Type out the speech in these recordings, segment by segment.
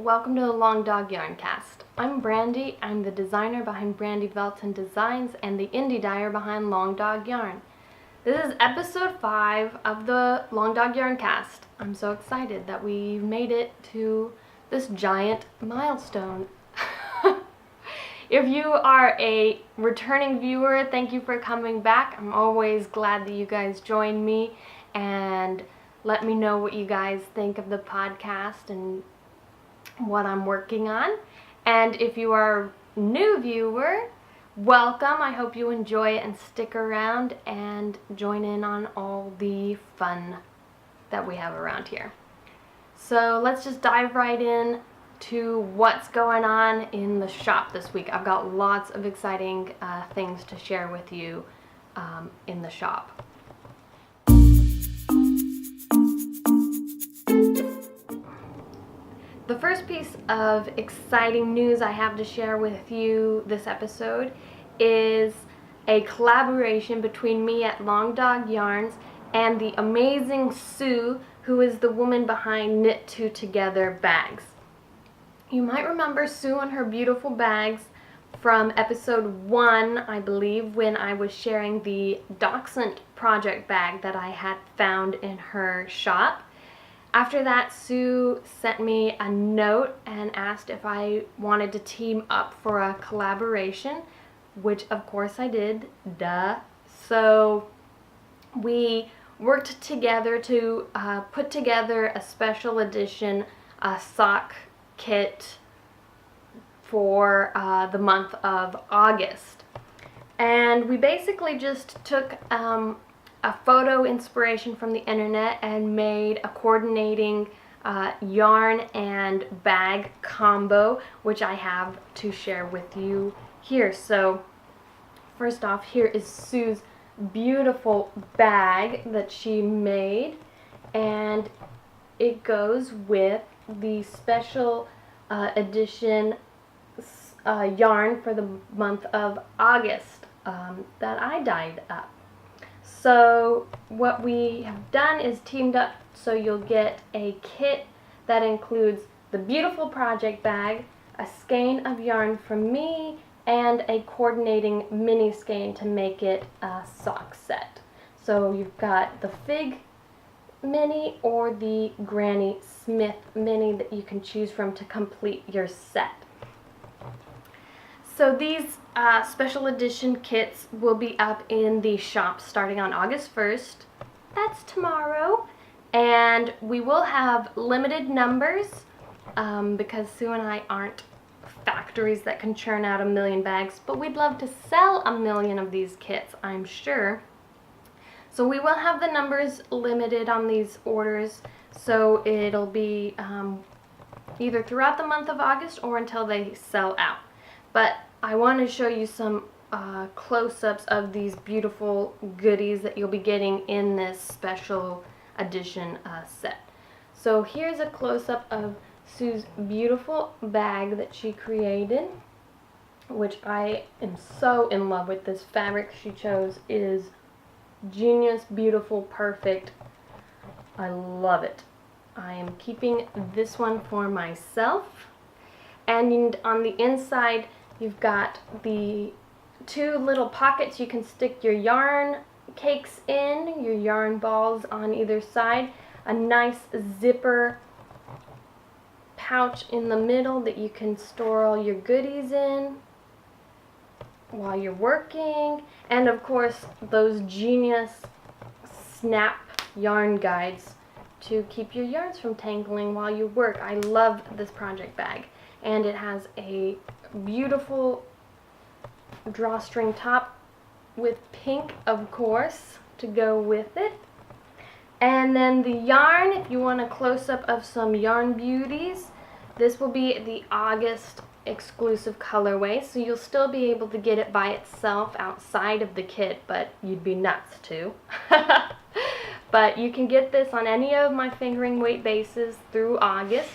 welcome to the Long Dog Yarn Cast. I'm Brandy. I'm the designer behind Brandy Velton Designs and the indie dyer behind Long Dog Yarn. This is episode 5 of the Long Dog Yarn Cast. I'm so excited that we made it to this giant milestone. If you are a returning viewer, thank you for coming back. I'm always glad that you guys join me and let me know what you guys think of the podcast and what I'm working on. And if you are a new viewer, welcome. I hope you enjoy it and stick around and join in on all the fun that we have around here. So let's just dive right in to what's going on in the shop this week. I've got lots of exciting things to share with you in the shop. The first piece of exciting news I have to share with you this episode is a collaboration between me at Long Dog Yarns and the amazing Sue, who is the woman behind Knit Two Together bags. You might remember Sue and her beautiful bags from episode 1, I believe, when I was sharing the Dachshund project bag that I had found in her shop. After that, Sue sent me a note and asked if I wanted to team up for a collaboration, which of course I did, duh. So we worked together to put together a special edition sock kit for the month of August. And we basically just took a photo inspiration from the internet and made a coordinating yarn and bag combo, which I have to share with you here. So first off, here is Sue's beautiful bag that she made, and it goes with the special edition yarn for the month of August that I dyed up. So what we have done is teamed up so you'll get a kit that includes the beautiful project bag, a skein of yarn from me, and a coordinating mini skein to make it a sock set. So you've got the Fig mini or the Granny Smith mini that you can choose from to complete your set. So these special edition kits will be up in the shop starting on August 1st. That's tomorrow. And we will have limited numbers because Sue and I aren't factories that can churn out 1 million bags, but we'd love to sell 1 million of these kits, I'm sure. So we will have the numbers limited on these orders, so it'll be either throughout the month of August or until they sell out. But I want to show you some close-ups of these beautiful goodies that you'll be getting in this special edition set. So here's a close-up of Sue's beautiful bag that she created, which I am so in love with. This fabric she chose is genius, beautiful, perfect. I love it. I am keeping this one for myself. And on the inside, you've got the 2 little pockets you can stick your yarn cakes in, your yarn balls on either side, a nice zipper pouch in the middle that you can store all your goodies in while you're working, and of course those genius snap yarn guides to keep your yarns from tangling while you work. I love this project bag, and it has a beautiful drawstring top with pink, of course, to go with it. And then the yarn, if you want a close-up of some yarn beauties, this will be the August exclusive colorway, so you'll still be able to get it by itself outside of the kit, but you'd be nuts too. But you can get this on any of my fingering weight bases through August.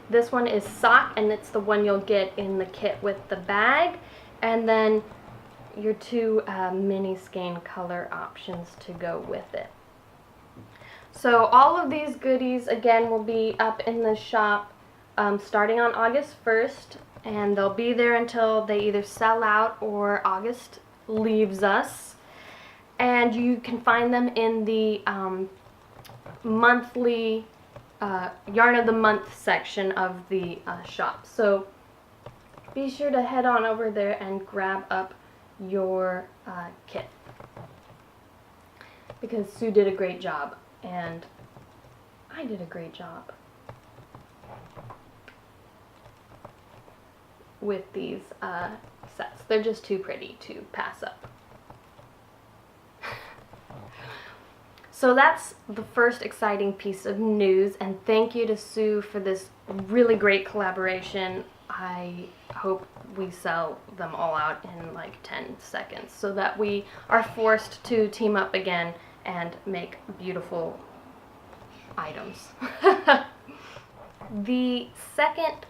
This one is sock, and it's the one you'll get in the kit with the bag, and then your 2 mini skein color options to go with it. So all of these goodies, again, will be up in the shop starting on August 1st, and they'll be there until they either sell out or August leaves us. And you can find them in the monthly Yarn of the Month section of the shop. So be sure to head on over there and grab up your kit, because Sue did a great job and I did a great job with these sets. They're just too pretty to pass up. So that's the first exciting piece of news, and thank you to Sue for this really great collaboration. I hope we sell them all out in like 10 seconds so that we are forced to team up again and make beautiful items. The second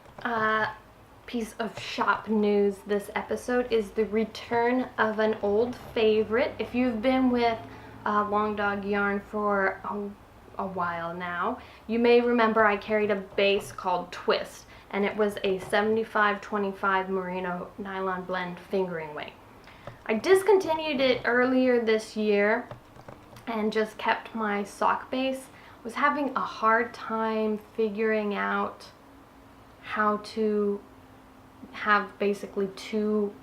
piece of shop news this episode is the return of an old favorite. If you've been with Long Dog Yarn for a while now, you may remember I carried a base called Twist, and it was a 75-25 merino nylon blend fingering weight. I discontinued it earlier this year and just kept my sock base. I was having a hard time figuring out how to have basically two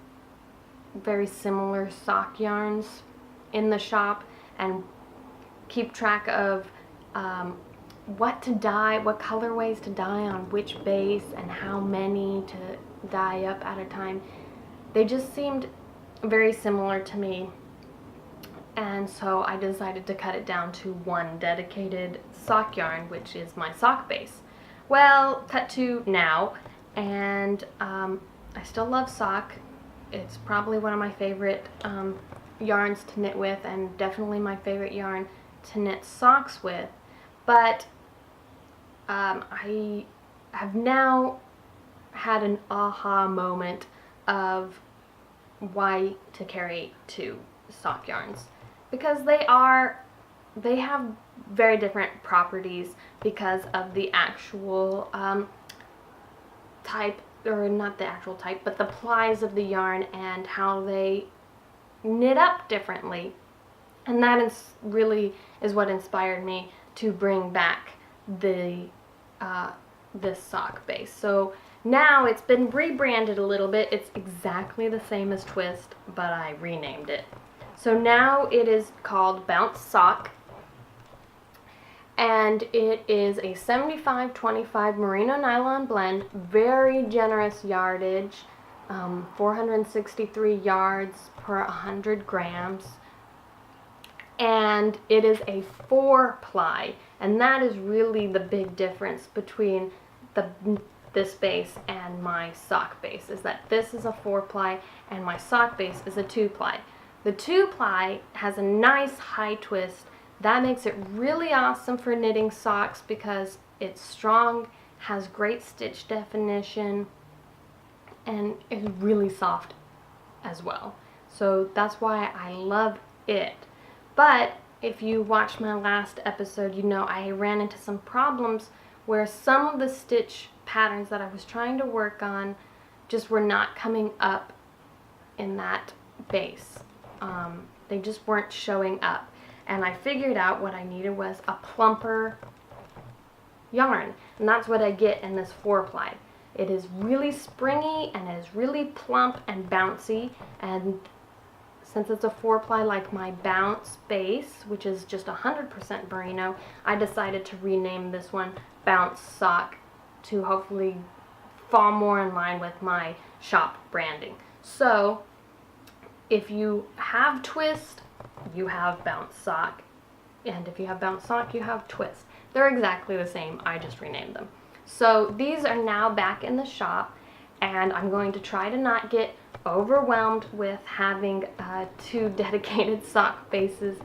very similar sock yarns in the shop and keep track of what to dye, what colorways to dye on which base, and how many to dye up at a time. They just seemed very similar to me, and so I decided to cut it down to one dedicated sock yarn, which is my sock base. Well, cut to now, and I still love sock. It's probably one of my favorite yarns to knit with, and definitely my favorite yarn to knit socks with. But I have now had an aha moment of why to carry two sock yarns, because they have very different properties because of the actual type, or not the actual type, but the plies of the yarn and how they knit up differently. And that is really what inspired me to bring back the this sock base. So now it's been rebranded a little bit. It's exactly the same as Twist, but I renamed it. So now it is called Bounce Sock, and it is a 75-25 merino nylon blend, very generous yardage, 463 yards per 100 grams, and it is a 4-ply, and that is really the big difference between this base and my sock base, is that this is a 4-ply and my sock base is a 2-ply. The 2-ply has a nice high twist. That makes it really awesome for knitting socks because it's strong, has great stitch definition, and is really soft as well. So that's why I love it. But if you watched my last episode, you know I ran into some problems where some of the stitch patterns that I was trying to work on just were not coming up in that base. They just weren't showing up. And I figured out what I needed was a plumper yarn. And that's what I get in this 4-ply. It is really springy and it is really plump and bouncy. And since it's a 4-ply like my Bounce base, which is just 100% merino, I decided to rename this one Bounce Sock to hopefully fall more in line with my shop branding. So if you have Twist, you have Bounce Sock, and if you have Bounce Sock, you have Twist. They're exactly the same, I just renamed them. So these are now back in the shop, and I'm going to try to not get overwhelmed with having two dedicated sock bases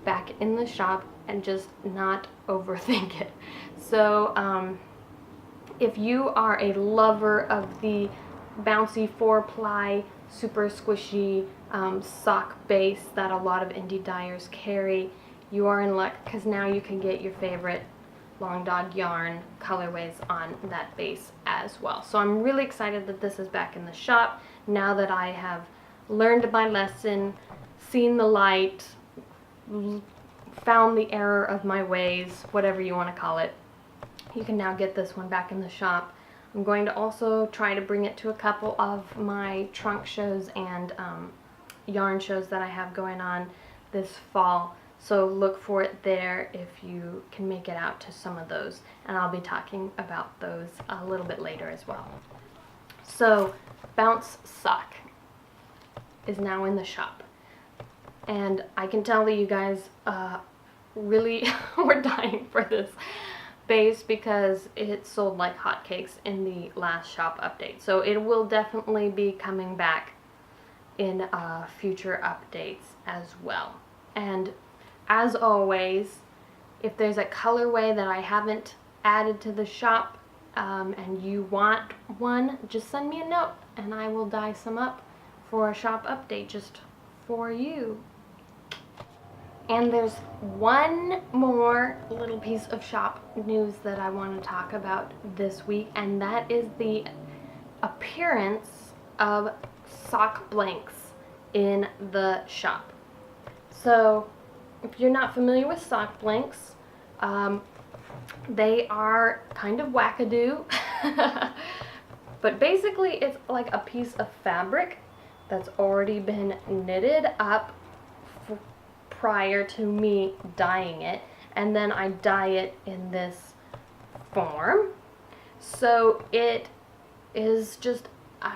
back in the shop and just not overthink it. So if you are a lover of the bouncy 4-ply, super squishy sock base that a lot of indie dyers carry, you are in luck, because now you can get your favorite Long Dog yarn colorways on that base as well. So I'm really excited that this is back in the shop now that I have learned my lesson, seen the light, found the error of my ways, whatever you want to call it. You can now get this one back in the shop. I'm going to also try to bring it to a couple of my trunk shows and yarn shows that I have going on this fall. So look for it there if you can make it out to some of those. And I'll be talking about those a little bit later as well. So Bounce Sock is now in the shop. And I can tell that you guys really were dying for this base because it sold like hotcakes in the last shop update. So it will definitely be coming back in future updates as well. And as always, if there's a colorway that I haven't added to the shop and you want one, just send me a note and I will dye some up for a shop update just for you. And there's one more little piece of shop news that I want to talk about this week, and that is the appearance of sock blanks in the shop. So if you're not familiar with sock blanks, they are kind of wackadoo, but basically it's like a piece of fabric that's already been knitted up prior to me dyeing it, and then I dye it in this form. So it is just a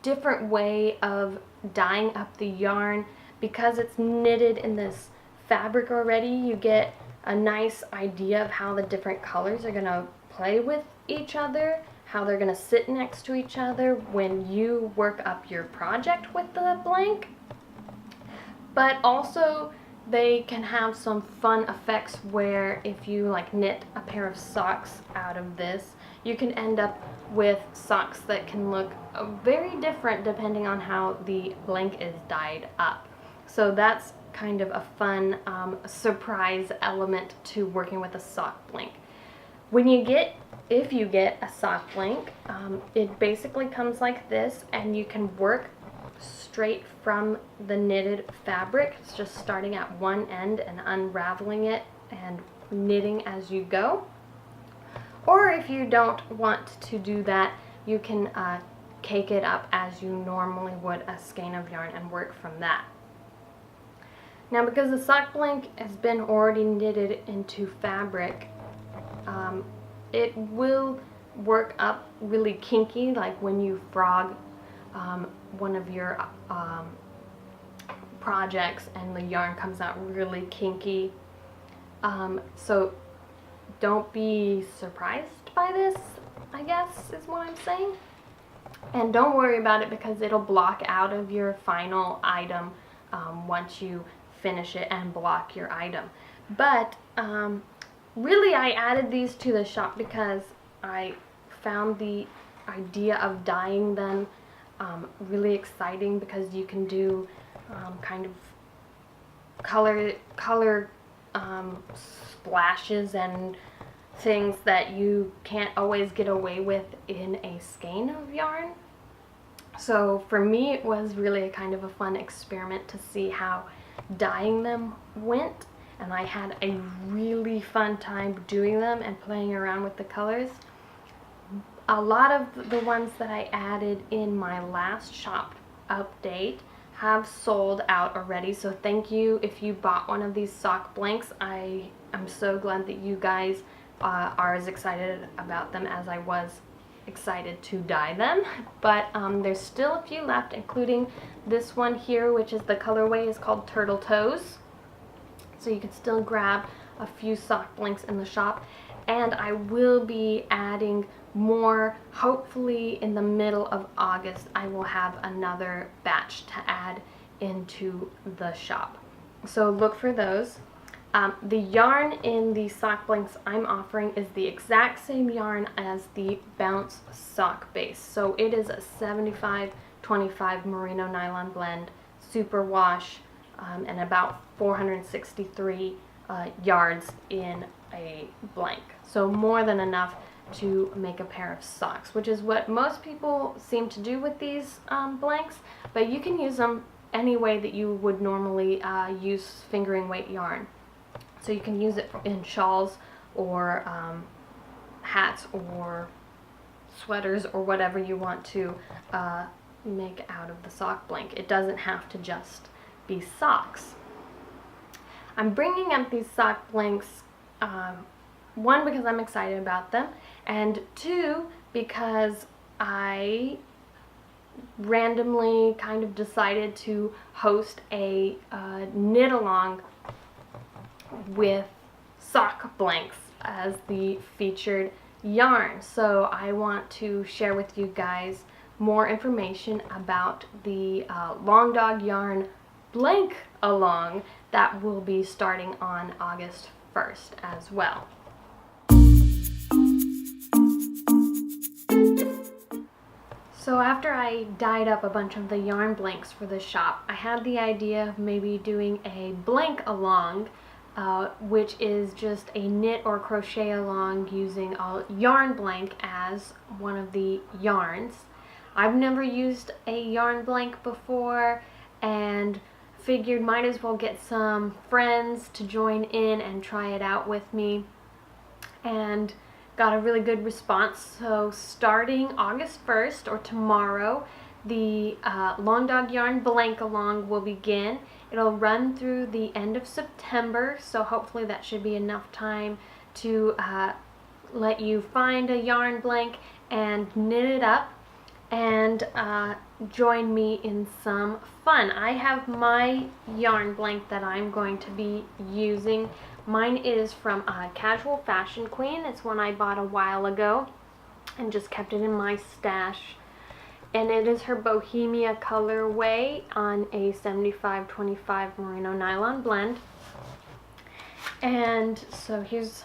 different way of dyeing up the yarn. Because it's knitted in this fabric already, you get a nice idea of how the different colors are going to play with each other, how they're going to sit next to each other when you work up your project with the blank. But also they can have some fun effects where if you like knit a pair of socks out of this, you can end up with socks that can look very different depending on how the blank is dyed up. So that's kind of a fun surprise element to working with a sock blank. If you get a sock blank, it basically comes like this, and you can work straight from the knitted fabric. It's just starting at one end and unraveling it and knitting as you go. Or if you don't want to do that, you can cake it up as you normally would a skein of yarn and work from that. Now, because the sock blank has been already knitted into fabric, it will work up really kinky, like when you frog one of your projects and the yarn comes out really kinky. So don't be surprised by this, I guess is what I'm saying. And don't worry about it because it'll block out of your final item once you finish it and block your item. But really I added these to the shop because I found the idea of dyeing them really exciting, because you can do kind of color splashes and things that you can't always get away with in a skein of yarn. So for me it was really a kind of a fun experiment to see how dyeing them went, and I had a really fun time doing them and playing around with the colors. A lot of the ones that I added in my last shop update have sold out already, so thank you if you bought one of these sock blanks. I am so glad that you guys are as excited about them as I was excited to dye them. But there's still a few left, including this one here, which is the colorway is called Turtle Toes. So you can still grab a few sock blanks in the shop, and I will be adding more. Hopefully in the middle of August I will have another batch to add into the shop, so look for those. The yarn in the sock blanks I'm offering is the exact same yarn as the Bounce sock base. So it is a 75-25 merino nylon blend, superwash, and about 463 yards in a blank. So more than enough to make a pair of socks, which is what most people seem to do with these blanks, but you can use them any way that you would normally use fingering weight yarn. So you can use it in shawls or hats or sweaters or whatever you want to make out of the sock blank. It doesn't have to just be socks. I'm bringing up these sock blanks, one, because I'm excited about them, and two, because I randomly kind of decided to host a knit along with sock blanks as the featured yarn. So I want to share with you guys more information about the Long Dog Yarn blank along that will be starting on August 1st as well. So after I dyed up a bunch of the yarn blanks for the shop, I had the idea of maybe doing a blank along, which is just a knit or crochet along using a yarn blank as one of the yarns. I've never used a yarn blank before and figured might as well get some friends to join in and try it out with me, and got a really good response. So starting August 1st, or tomorrow, the Long Dog Yarn blank along will begin. It'll run through the end of September, so hopefully that should be enough time to let you find a yarn blank and knit it up and join me in some fun. I have my yarn blank that I'm going to be using. Mine is from Casual Fashion Queen. It's one I bought a while ago and just kept it in my stash. And it is her Bohemia colorway on a 75-25 merino nylon blend. And so here's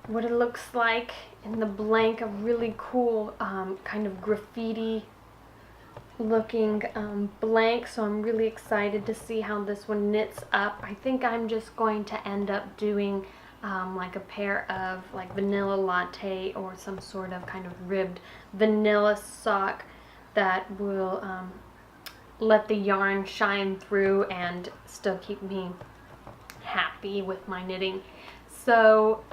what it looks like in the blank, a really cool kind of graffiti looking blank. So I'm really excited to see how this one knits up. I think I'm just going to end up doing like a pair of like vanilla latte or some sort of kind of ribbed vanilla sock that will let the yarn shine through and still keep me happy with my knitting. So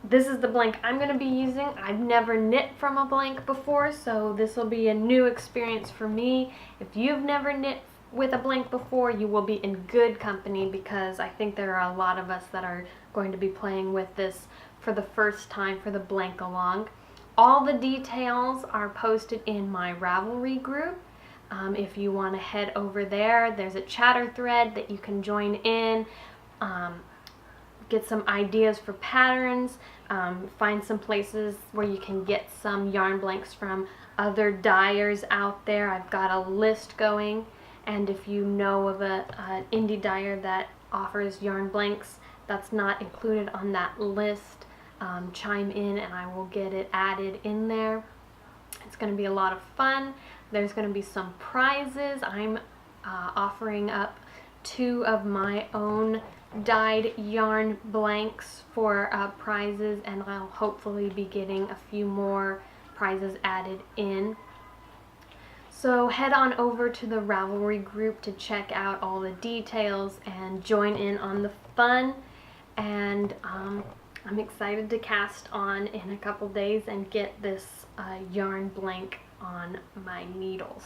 this is the blank I'm going to be using. I've never knit from a blank before, so this will be a new experience for me. If you've never knit with a blank before, you will be in good company, because I think there are a lot of us that are going to be playing with this for the first time for the blank along. All the details are posted in my Ravelry group. If you want to head over there, there's a chatter thread that you can join in. Get some ideas for patterns, find some places where you can get some yarn blanks from other dyers out there. I've got a list going, and if you know of an indie dyer that offers yarn blanks that's not included on that list, chime in and I will get it added in there. It's going to be a lot of fun. There's going to be some prizes. I'm offering up 2 of my own dyed yarn blanks for prizes, and I'll hopefully be getting a few more prizes added in. So head on over to the Ravelry group to check out all the details and join in on the fun. And I'm excited to cast on in a couple days and get this yarn blank on my needles.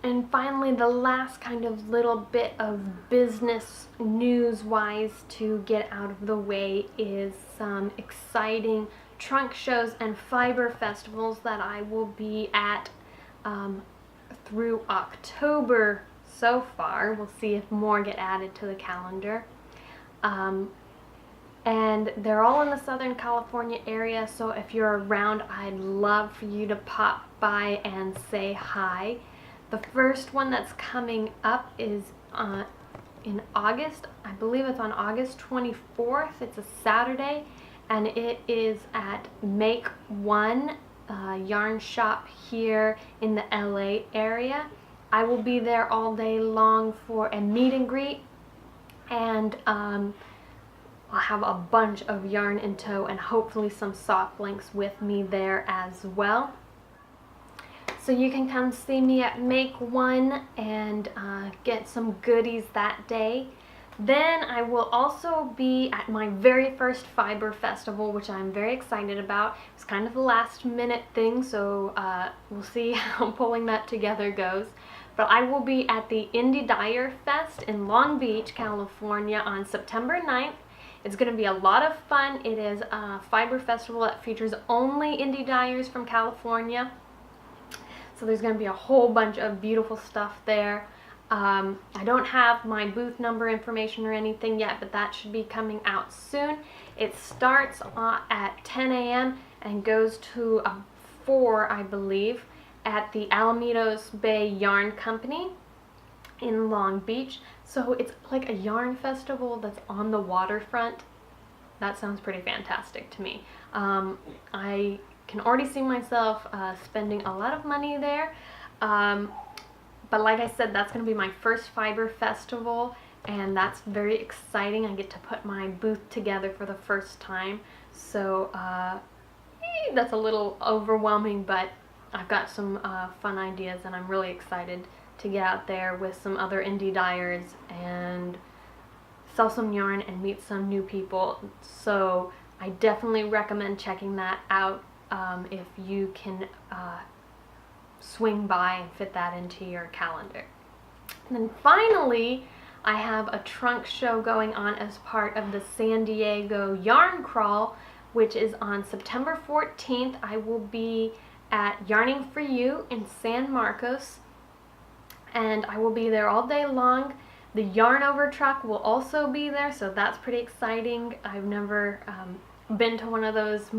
And finally, the last kind of little bit of business news-wise to get out of the way is some exciting trunk shows and fiber festivals that I will be at through October so far. We'll see if more get added to the calendar. And they're all in the Southern California area, so if you're around, I'd love for you to pop by and say hi. The first one that's coming up is in August. I believe it's on August 24th. It's a Saturday, and it is at Make One yarn shop here in the LA area. I will be there all day long for a meet and greet, and I'll have a bunch of yarn in tow and hopefully some sock links with me there as well. So you can come see me at Make One and get some goodies that day. Then I will also be at my very first Fiber Festival, which I'm very excited about. It's kind of a last minute thing, so we'll see how pulling that together goes. But I will be at the Indie Dyer Fest in Long Beach, California on September 9th. It's going to be a lot of fun. It is a fiber festival that features only indie dyers from California. So there's going to be a whole bunch of beautiful stuff there. I don't have my booth number information or anything yet, but that should be coming out soon. It starts at 10 a.m. and goes to 4, I believe, at the Alamitos Bay Yarn Company in Long Beach. So it's like a yarn festival that's on the waterfront. That sounds pretty fantastic to me. I can already see myself spending a lot of money there. But like I said, that's going to be my first fiber festival, and that's very exciting. I get to put my booth together for the first time. So that's a little overwhelming, but I've got some fun ideas, and I'm really excited to get out there with some other indie dyers and sell some yarn and meet some new people. So I definitely recommend checking that out if you can swing by and fit that into your calendar. And then finally, I have a trunk show going on as part of the San Diego Yarn Crawl, which is on September 14th. I will be at Yarning for You in San Marcos, and I will be there all day long. The Yarn Over truck will also be there, so that's pretty exciting. I've never been to one of those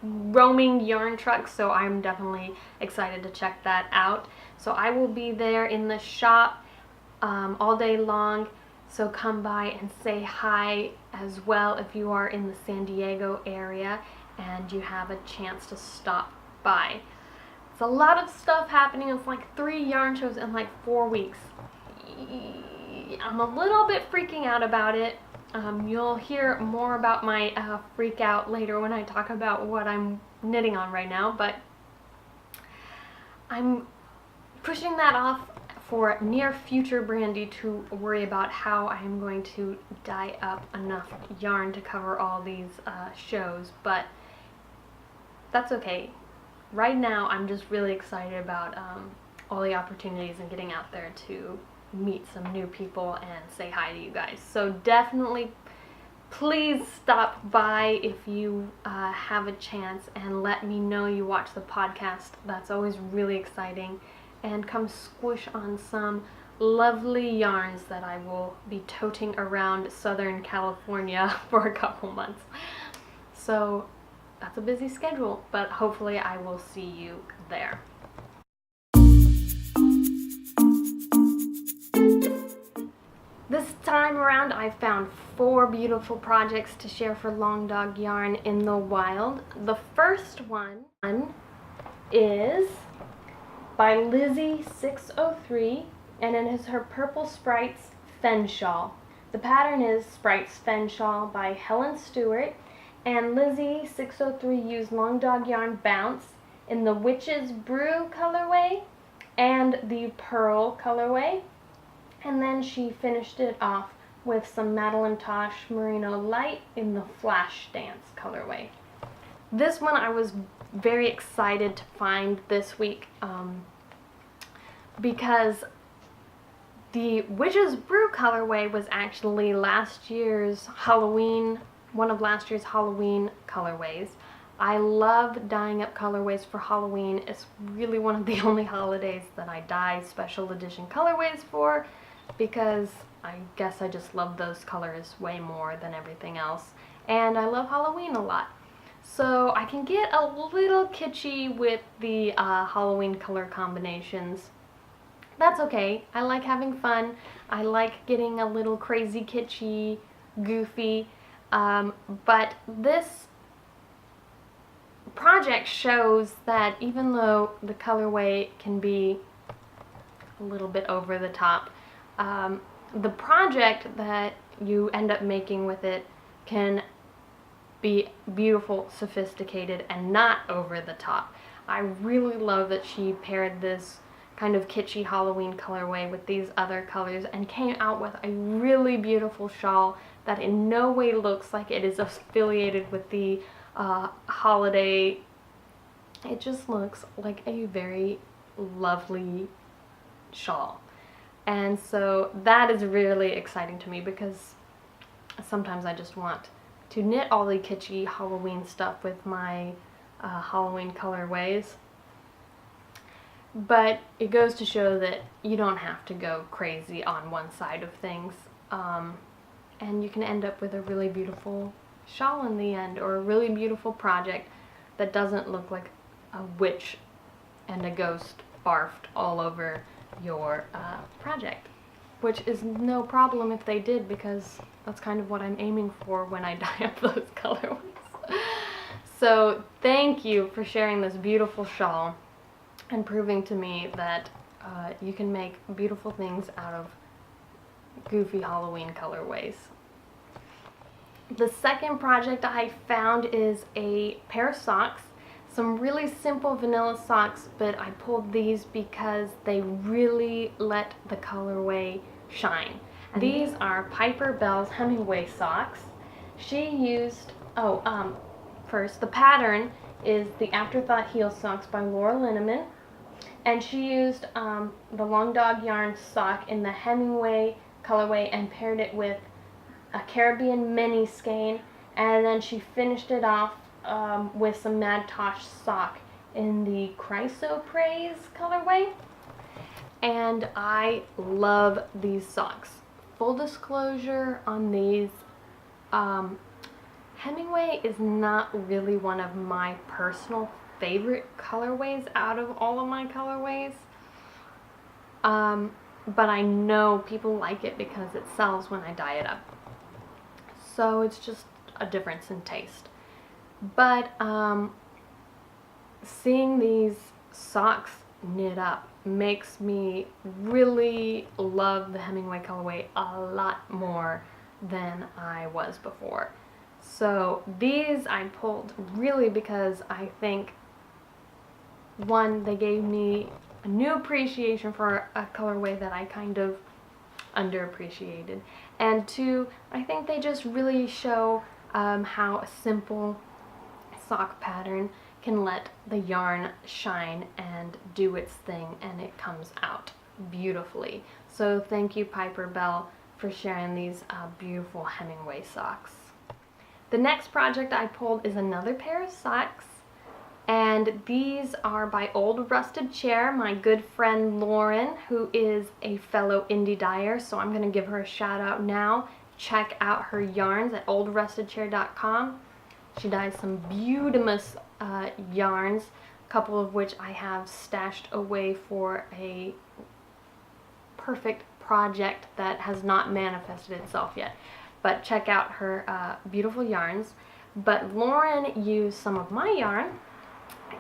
roaming yarn trucks, so I'm definitely excited to check that out. So I will be there in the shop all day long, so come by and say hi as well if you are in the San Diego area and you have a chance to stop by. It's a lot of stuff happening. It's like 3 yarn shows in like 4 weeks. I'm a little bit freaking out about it. You'll hear more about my freak out later when I talk about what I'm knitting on right now, but I'm pushing that off for near future Brandy to worry about how I'm going to dye up enough yarn to cover all these shows, but that's okay. Right now I'm just really excited about all the opportunities and getting out there to meet some new people and say hi to you guys. So definitely please stop by if you have a chance and let me know you watch the podcast. That's always really exciting. And come squish on some lovely yarns that I will be toting around Southern California for a couple months. So that's a busy schedule, but hopefully I will see you there. This time around I found 4 beautiful projects to share for Long Dog Yarn in the wild. The first one is by Lizzie603, and it is her purple Sprites Pen Shawl. The pattern is Sprites Pen Shawl by Helen Stewart, and Lizzie603 used Long Dog Yarn Bounce in the Witch's Brew colorway and the Pearl colorway, and then she finished it off with some Madeline Tosh Merino Light in the Flash Dance colorway. This one I was very excited to find this week because the Witch's Brew colorway was actually last year's Halloween, one of last year's Halloween colorways. I love dyeing up colorways for Halloween. It's really one of the only holidays that I dye special edition colorways for, because I guess I just love those colors way more than everything else, and I love Halloween a lot. So I can get a little kitschy with the Halloween color combinations. That's okay. I like having fun. I like getting a little crazy, kitschy, goofy, but this project shows that even though the colorway can be a little bit over the top. The project that you end up making with it can be beautiful, sophisticated, and not over the top. I really love that she paired this kind of kitschy Halloween colorway with these other colors and came out with a really beautiful shawl that in no way looks like it is affiliated with the holiday. It just looks like a very lovely shawl. And so that is really exciting to me because sometimes I just want to knit all the kitschy Halloween stuff with my Halloween colorways. But it goes to show that you don't have to go crazy on one side of things. And you can end up with a really beautiful shawl in the end, or a really beautiful project that doesn't look like a witch and a ghost barfed all over your project. Which is no problem if they did, because that's kind of what I'm aiming for when I dye up those colorways. So thank you for sharing this beautiful shawl and proving to me that you can make beautiful things out of goofy Halloween colorways. The second project I found is a pair of socks. Some really simple vanilla socks, but I pulled these because they really let the colorway shine. And these are Piper Bell's Hemingway Socks. She used, first, the pattern is the Afterthought Heel Socks by Laura Linneman. And she used the Long Dog yarn sock in the Hemingway colorway and paired it with a Caribbean mini skein, and then she finished it off with some Mad Tosh sock in the Chrysoprase colorway. And I love these socks. Full disclosure on these, Hemingway is not really one of my personal favorite colorways out of all of my colorways. But I know people like it because it sells when I dye it up. So it's just a difference in taste. But seeing these socks knit up makes me really love the Hemingway colorway a lot more than I was before. So these I pulled really because I think, one, they gave me a new appreciation for a colorway that I kind of underappreciated, and two, I think they just really show how a simple sock pattern can let the yarn shine and do its thing, and it comes out beautifully. So thank you, Piper Bell, for sharing these beautiful Hemingway socks. The next project I pulled is another pair of socks, and these are by Old Rusted Chair, my good friend Lauren, who is a fellow indie dyer, so I'm going to give her a shout out now. Check out her yarns at oldrustedchair.com. She dyes some beautimous yarns, a couple of which I have stashed away for a perfect project that has not manifested itself yet. But check out her beautiful yarns. But Lauren used some of my yarn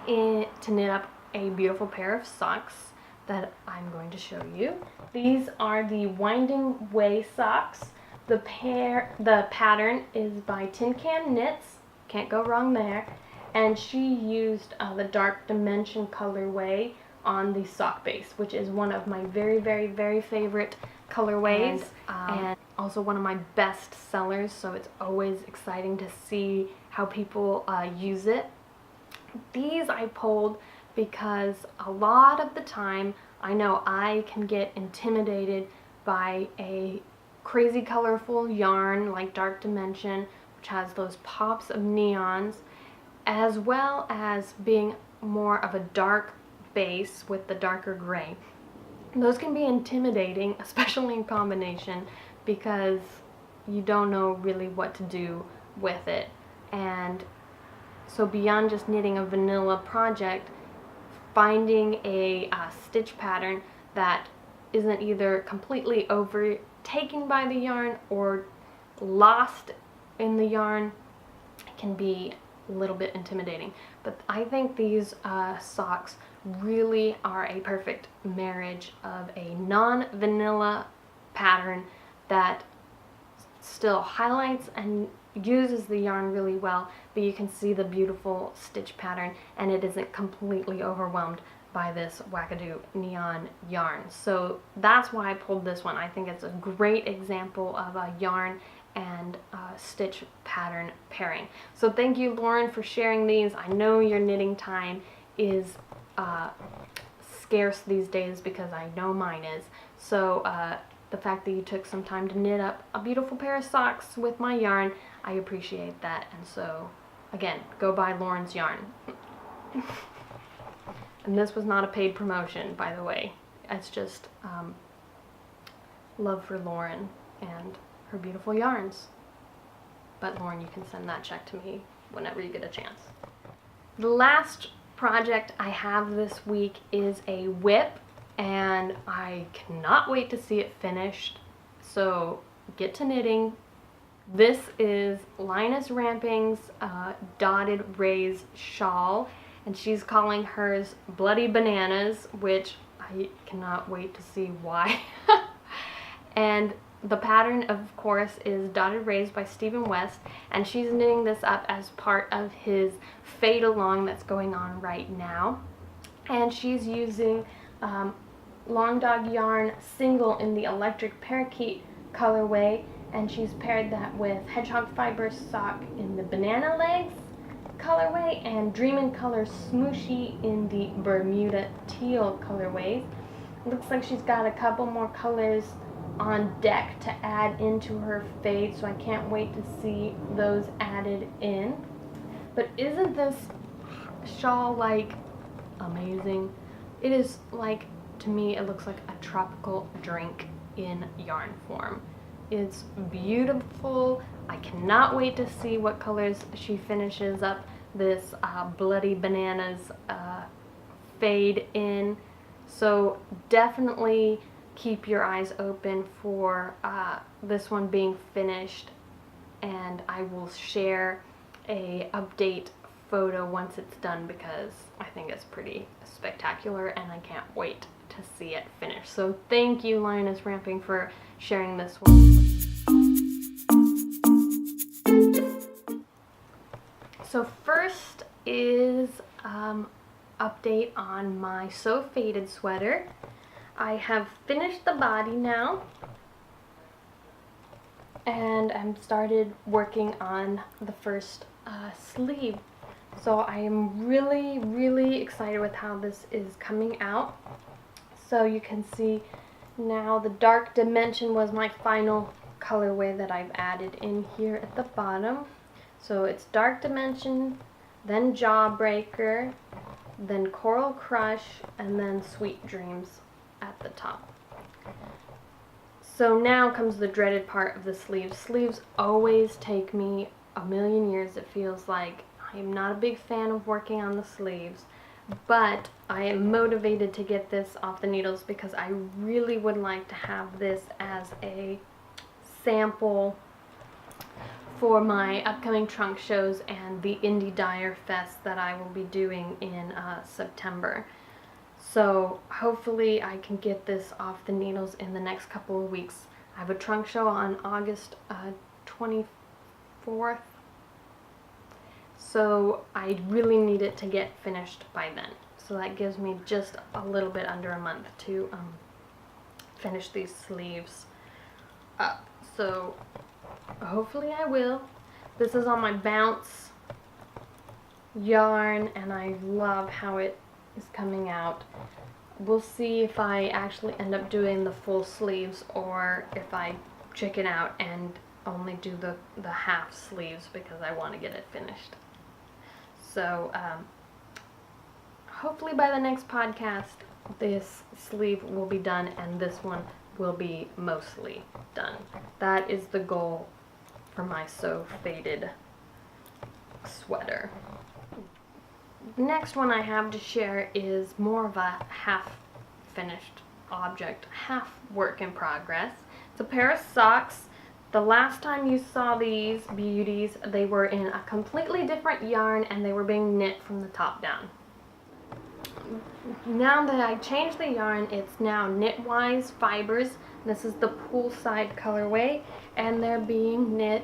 to knit up a beautiful pair of socks that I'm going to show you. These are the Winding Way socks. The pattern is by Tin Can Knits. Can't go wrong there. And she used the Dark Dimension colorway on the sock base, which is one of my very, very, very favorite colorways, and also one of my best sellers, so it's always exciting to see how people use it. These I pulled because a lot of the time I know I can get intimidated by a crazy colorful yarn like Dark Dimension, which has those pops of neons, as well as being more of a dark base with the darker gray. Those can be intimidating, especially in combination, because you don't know really what to do with it. And so beyond just knitting a vanilla project, finding a stitch pattern that isn't either completely overtaken by the yarn or lost in the yarn can be little bit intimidating. But I think these socks really are a perfect marriage of a non-vanilla pattern that still highlights and uses the yarn really well, but you can see the beautiful stitch pattern and it isn't completely overwhelmed by this Wazoo neon yarn. So that's why I pulled this one. I think it's a great example of a yarn and stitch pattern pairing. So thank you, Lauren, for sharing these. I know your knitting time is scarce these days because I know mine is. So the fact that you took some time to knit up a beautiful pair of socks with my yarn, I appreciate that. And so again, go buy Lauren's yarn. And this was not a paid promotion, by the way. It's just love for Lauren and her beautiful yarns. But Lauren, you can send that check to me whenever you get a chance. The last project I have this week is a whip, and I cannot wait to see it finished. So get to knitting. This is Linus Ramping's dotted raise shawl, and she's calling hers Bloody Bananas, which I cannot wait to see why. And the pattern, of course, is Dotted Rays by Stephen West, and she's knitting this up as part of his fade along that's going on right now. And she's using Long Dog yarn single in the Electric Parakeet colorway, and she's paired that with Hedgehog Fiber sock in the Banana Legs colorway and Dreamin' Color Smooshy in the Bermuda Teal colorways. Looks like she's got a couple more colors on deck to add into her fade, so I can't wait to see those added in. But isn't this shawl like amazing? It is like, to me, it looks like a tropical drink in yarn form. It's beautiful. I cannot wait to see what colors she finishes up this Bloody Bananas fade in. So definitely keep your eyes open for this one being finished, and I will share a update photo once it's done because I think it's pretty spectacular and I can't wait to see it finished. So thank you, Linus Ramping, for sharing this one. So first is update on my So Faded sweater. I have finished the body now, and I'm started working on the first sleeve. So I am really excited with how this is coming out. So you can see now the dark dimension was my final colorway that I've added in here at the bottom. So it's dark dimension, then jawbreaker, then coral crush, and then sweet dreams at the top. So now comes the dreaded part of the sleeves. Sleeves always take me a million years, it feels like. I am not a big fan of working on the sleeves, but I am motivated to get this off the needles because I really would like to have this as a sample for my upcoming trunk shows and the Indie Dyer Fest that I will be doing in September. So hopefully I can get this off the needles in the next couple of weeks. I have a trunk show on August 24th. So I really need it to get finished by then. So that gives me just a little bit under a month to finish these sleeves up. So hopefully I will. This is on my Bounce yarn and I love how it is coming out. We'll see if I actually end up doing the full sleeves or if I chicken out and only do the half sleeves because I want to get it finished. So hopefully by the next podcast this sleeve will be done and this one will be mostly done. That is the goal for my So Faded sweater. The next one I have to share is more of a half finished object, half work in progress. It's a pair of socks The last time you saw these beauties, they were in a completely different yarn and they were being knit from the top down. Now that I changed the yarn, it's now Knitwise fibers. This is the Poolside colorway, and they're being knit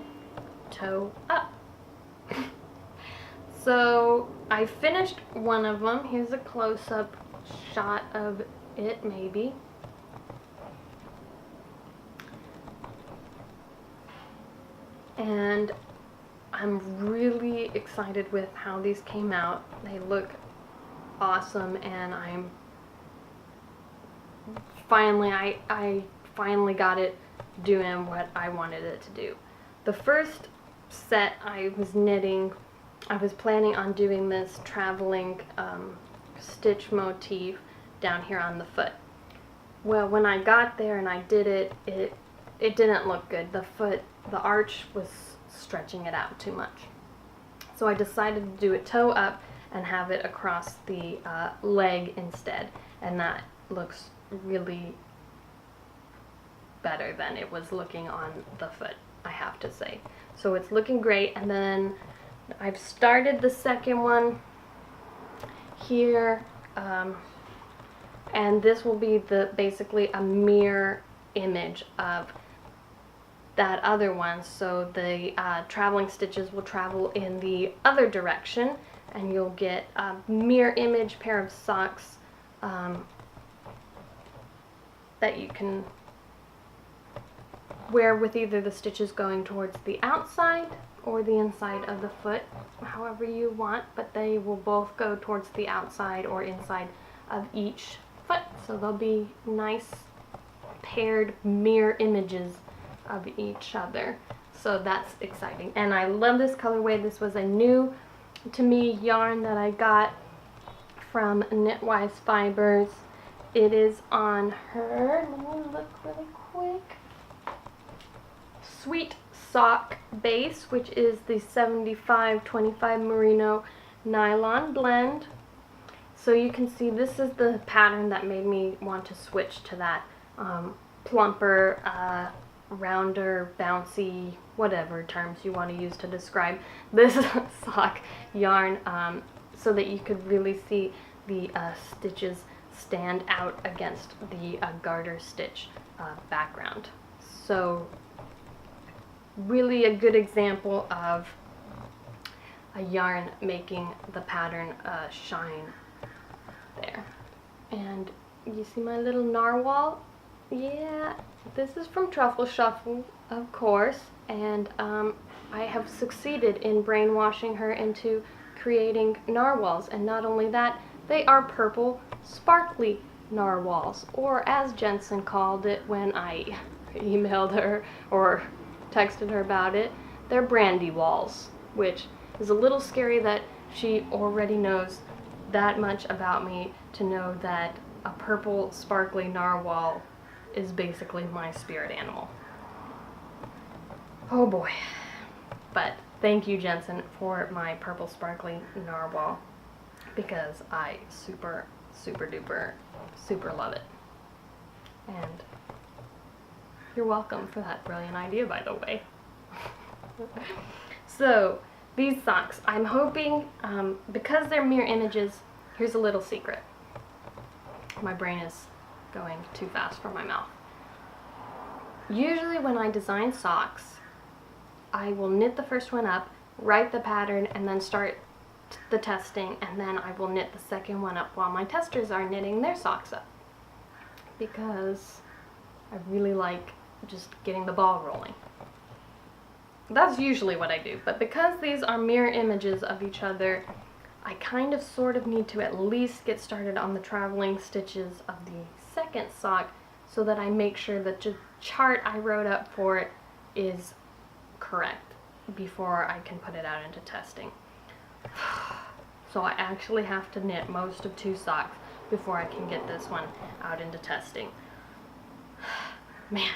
toe up. So I finished one of them. Here's a close-up shot of it, maybe. And I'm really excited with how these came out. They look awesome, and I'm finally, I finally got it doing what I wanted it to do. The first set I was knitting, I was planning on doing this traveling stitch motif down here on the foot. Well, when I got there and I did it, it didn't look good. The arch was stretching it out too much. So I decided to do it toe up and have it across the leg instead, and that looks really better than it was looking on the foot, I have to say. So it's looking great. And then I've started the second one here, and this will be basically a mirror image of that other one. So the traveling stitches will travel in the other direction, and you'll get a mirror image pair of socks that you can wear with either the stitches going towards the outside or the inside of the foot, however you want, but they will both go towards the outside or inside of each foot. So they'll be nice paired mirror images of each other. So that's exciting. And I love this colorway. This was a new to me yarn that I got from Knitwise Fibers. It is on her, let me look really quick, Sweet Sock base, which is the 75-25 merino nylon blend. So you can see this is the pattern that made me want to switch to that plumper, rounder, bouncy, whatever terms you want to use to describe this sock yarn, so that you could really see the stitches stand out against the garter stitch background. So really a good example of a yarn making the pattern shine there. And you see my little narwhal? Yeah, this is from Truffle Shuffle, of course, and I have succeeded in brainwashing her into creating narwhals. And not only that, they are purple sparkly narwhals, or as Jensen called it when I emailed her or texted her about it, they're brandy walls, which is a little scary that she already knows that much about me to know that a purple sparkly narwhal is basically my spirit animal. Oh boy. But thank you, Jensen, for my purple sparkly narwhal, because I super duper super love it. And you're welcome for that brilliant idea, by the way. So these socks, I'm hoping, because they're mirror images, here's a little secret. My brain is going too fast for my mouth. Usually when I design socks, I will knit the first one up, write the pattern, and then start the testing, and then I will knit the second one up while my testers are knitting their socks up, because I really like just getting the ball rolling. That's usually what I do, but because these are mirror images of each other, I kind of sort of need to at least get started on the traveling stitches of the second sock, so that I make sure that the chart I wrote up for it is correct before I can put it out into testing. So I actually have to knit most of 2 socks before I can get this one out into testing. Man,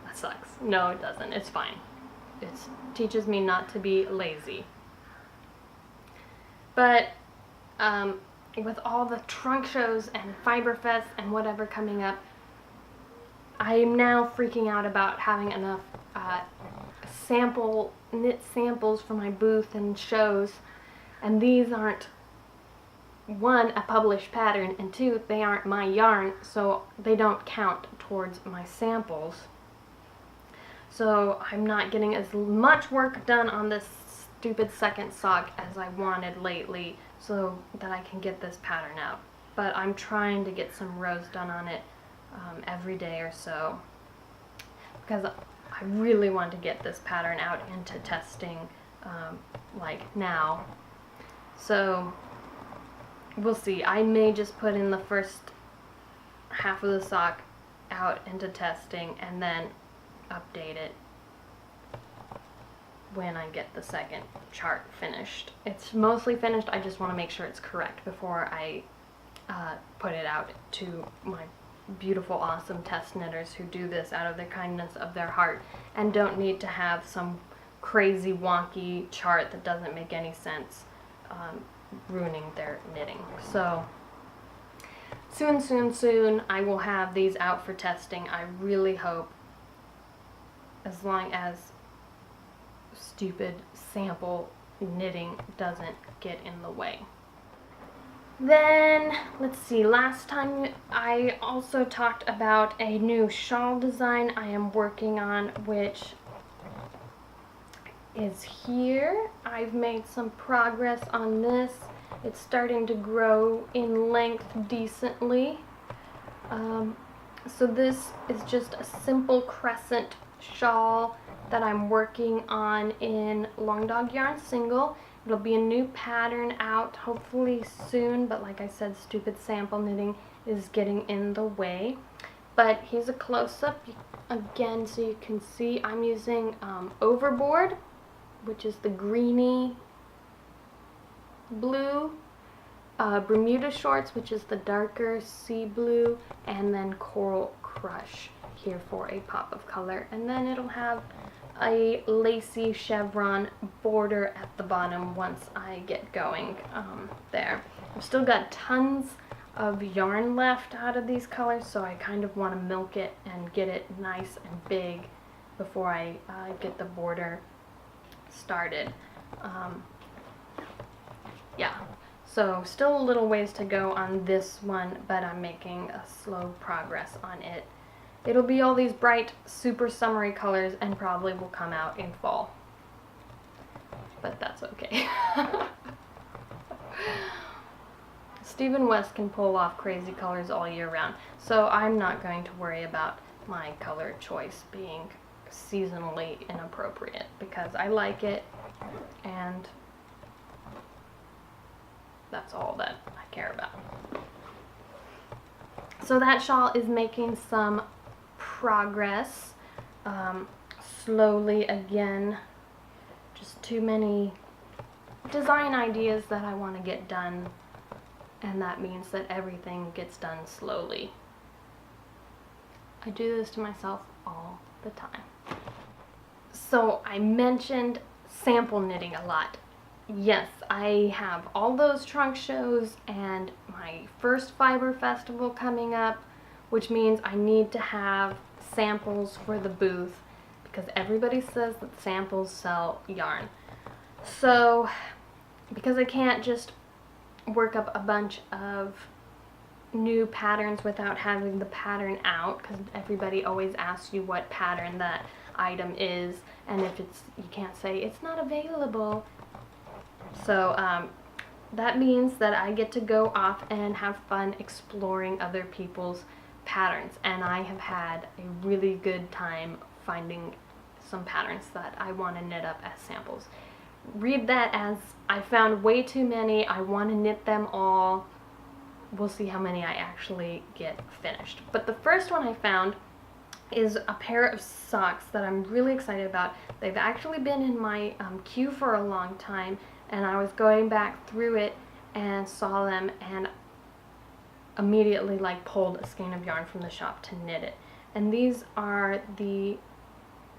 that sucks. No, it doesn't. It's fine. It teaches me not to be lazy. But with all the trunk shows and Fiber Fest and whatever coming up, I am now freaking out about having enough knit samples for my booth and shows, and these aren't, one, a published pattern, and two, they aren't my yarn, so they don't count towards my samples. So I'm not getting as much work done on this stupid second sock as I wanted lately so that I can get this pattern out. But I'm trying to get some rows done on it every day or so, because I really want to get this pattern out into testing like now. So we'll see. I may just put in the first half of the sock out into testing and then update it when I get the second chart finished. It's mostly finished, I just want to make sure it's correct before I put it out to my beautiful, awesome test knitters who do this out of the kindness of their heart and don't need to have some crazy wonky chart that doesn't make any sense ruining their knitting. So soon I will have these out for testing. I really hope, as long as stupid sample knitting doesn't get in the way. Then, let's see, last time I also talked about a new shawl design I am working on, which is here. I've made some progress on this. It's starting to grow in length decently. So this is just a simple crescent shawl that I'm working on in Long Dog Yarn Single. It'll be a new pattern out hopefully soon, but like I said, stupid sample knitting is getting in the way. But here's a close-up again so you can see. I'm using Overboard, which is the greeny blue, Bermuda Shorts, which is the darker sea blue, and then Coral Crush here for a pop of color. And then it'll have a lacy chevron border at the bottom once I get going there. I've still got tons of yarn left out of these colors, so I kind of want to milk it and get it nice and big before I get the border started. Yeah, so still a little ways to go on this one, but I'm making a slow progress on it. It'll be all these bright, super summery colors and probably will come out in fall. But that's okay. Stephen West can pull off crazy colors all year round, so I'm not going to worry about my color choice being seasonally inappropriate because I like it and that's all that I care about. So that shawl is making some progress, slowly again. Just too many design ideas that I want to get done, and that means that everything gets done slowly. I do this to myself all the time. So I mentioned sample knitting a lot. Yes, I have all those trunk shows and my first fiber festival coming up, which means I need to have samples for the booth because everybody says that samples sell yarn. So because I can't just work up a bunch of new patterns without having the pattern out, because everybody always asks you what pattern that item is, and if it's, you can't say it's not available. So that means that I get to go off and have fun exploring other people's patterns, and I have had a really good time finding some patterns that I want to knit up as samples. Read that as I found way too many, I want to knit them all. We'll see how many I actually get finished. But the first one I found is a pair of socks that I'm really excited about. They've actually been in my queue for a long time, and I was going back through it and saw them and immediately like pulled a skein of yarn from the shop to knit it. And these are the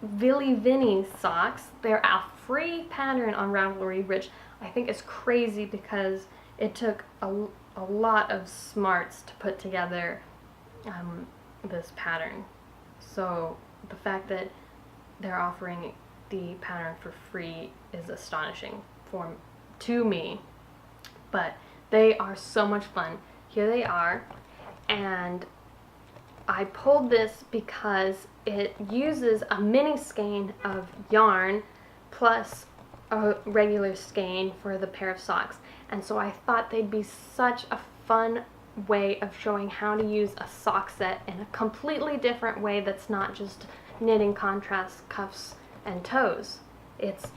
Villy Vinny socks. They're a free pattern on Ravelry, which I think is crazy because it took a lot of smarts to put together this pattern. So the fact that they're offering the pattern for free is astonishing to me. But they are so much fun. Here they are, and I pulled this because it uses a mini skein of yarn plus a regular skein for the pair of socks, and so I thought they'd be such a fun way of showing how to use a sock set in a completely different way that's not just knitting contrast cuffs and toes. It's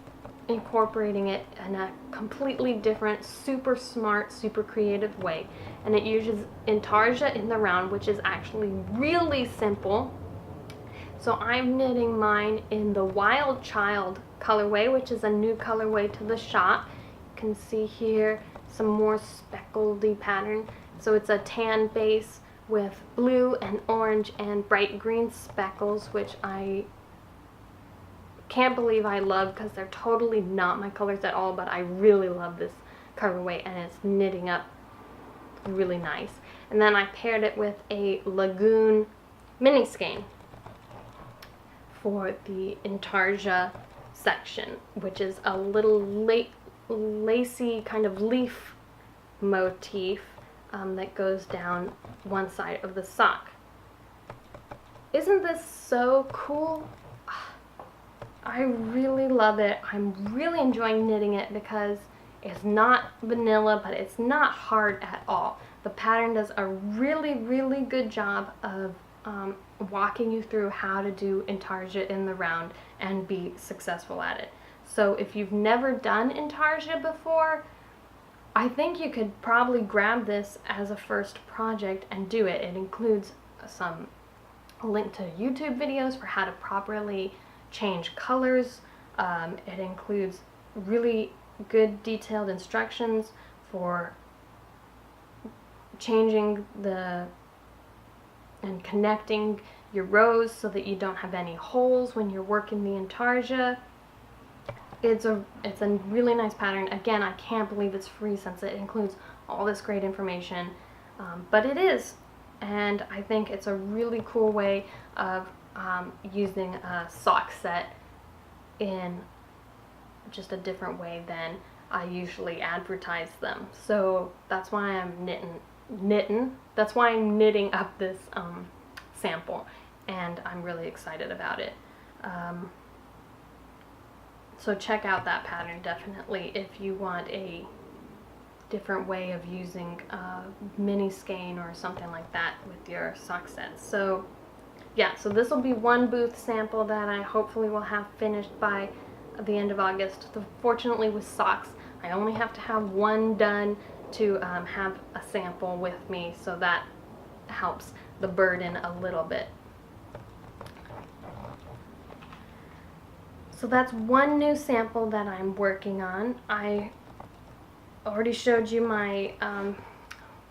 incorporating it in a completely different, super smart, super creative way. And it uses intarsia in the round, which is actually really simple. So I'm knitting mine in the Wild Child colorway, which is a new colorway to the shop. You can see here some more speckledy pattern. So it's a tan base with blue and orange and bright green speckles, which I can't believe I love because they're totally not my colors at all, but I really love this colorway and it's knitting up really nice. And then I paired it with a Lagoon mini skein for the intarsia section, which is a little lacy kind of leaf motif that goes down one side of the sock. Isn't this so cool? I really love it. I'm really enjoying knitting it because it's not vanilla, but it's not hard at all. The pattern does a really, really good job of walking you through how to do intarsia in the round and be successful at it. So if you've never done intarsia before, I think you could probably grab this as a first project and do it. It includes some link to YouTube videos for how to properly change colors. It includes really good detailed instructions for changing and connecting your rows so that you don't have any holes when you're working the intarsia. It's a really nice pattern. Again, I can't believe it's free since it includes all this great information, but it is, and I think it's a really cool way of using a sock set in just a different way than I usually advertise them. So that's why I'm that's why I'm knitting up this sample, and I'm really excited about it. So check out that pattern definitely if you want a different way of using a mini skein or something like that with your sock sets. So yeah, so this will be one booth sample that I hopefully will have finished by the end of August. Fortunately with socks, I only have to have one done to have a sample with me, so that helps the burden a little bit. So that's one new sample that I'm working on. I already showed you my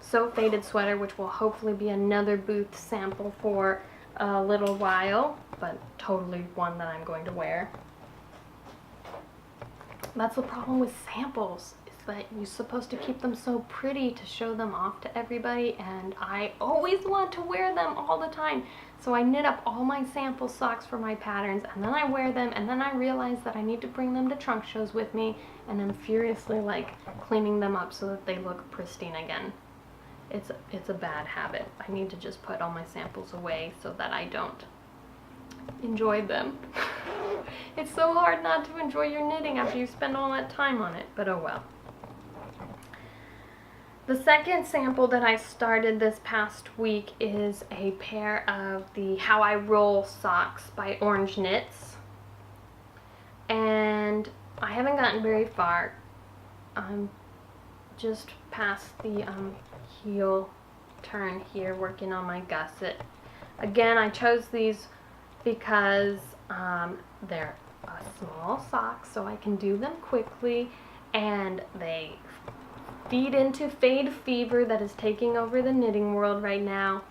So Faded sweater, which will hopefully be another booth sample for a little while, but totally one that I'm going to wear. That's the problem with samples, is that you're supposed to keep them so pretty to show them off to everybody, and I always want to wear them all the time. So I knit up all my sample socks for my patterns, and then I wear them, and then I realize that I need to bring them to trunk shows with me, and I'm furiously like cleaning them up so that they look pristine again. It's a bad habit. I need to just put all my samples away so that I don't enjoy them. It's so hard not to enjoy your knitting after you spend all that time on it, but oh well. The second sample that I started this past week is a pair of the How I Roll socks by Orange Knits, and I haven't gotten very far. I'm just past the heel turn here, working on my gusset. Again, I chose these because they're a small sock, so I can do them quickly, and they feed into fade fever that is taking over the knitting world right now,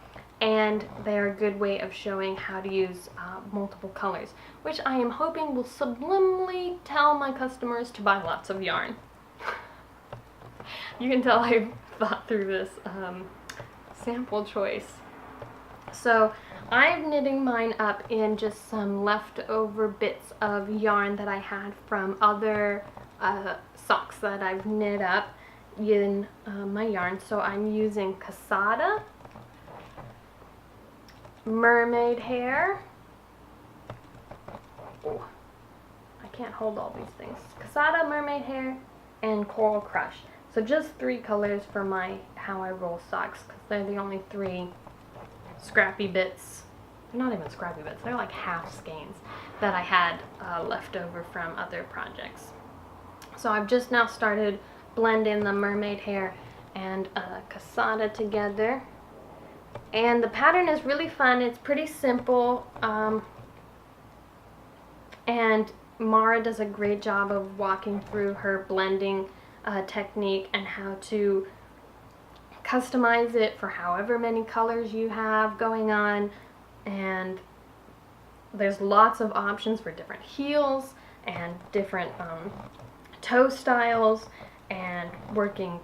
and they're a good way of showing how to use multiple colors, which I am hoping will subliminally tell my customers to buy lots of yarn. You can tell I've thought through this sample choice. So I'm knitting mine up in just some leftover bits of yarn that I had from other socks that I've knit up in my yarn. So I'm using Casada, mermaid hair. Oh, I can't hold all these things. Casada, mermaid hair, and coral crush. So just 3 colors for my How I Roll socks, because they're the only 3 scrappy bits. They're not even scrappy bits, they're like half skeins that I had left over from other projects. So I've just now started blending the mermaid hair and Casada together. And the pattern is really fun. It's pretty simple. And Mara does a great job of walking through her blending technique and how to customize it for however many colors you have going on. And there's lots of options for different heels and different toe styles and working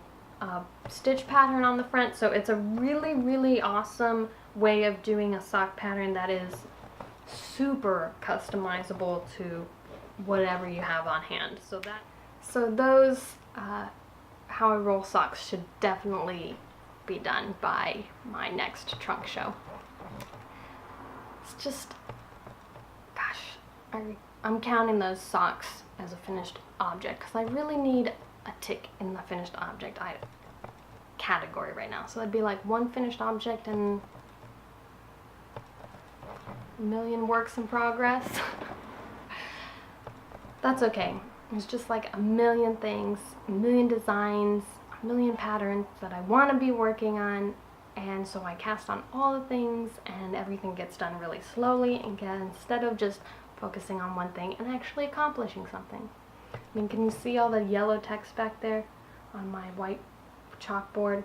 stitch pattern on the front. So it's a really, really awesome way of doing a sock pattern that is super customizable to whatever you have on hand. So those How I Roll socks should definitely be done by my next trunk show. It's just, gosh, I'm counting those socks as a finished object because I really need a tick in the finished object category right now. So that'd be like 1 finished object and a million works in progress. That's okay. There's just like a million things, a million designs, a million patterns that I want to be working on, and so I cast on all the things and everything gets done really slowly instead of just focusing on one thing and actually accomplishing something. I mean, can you see all the yellow text back there on my white chalkboard?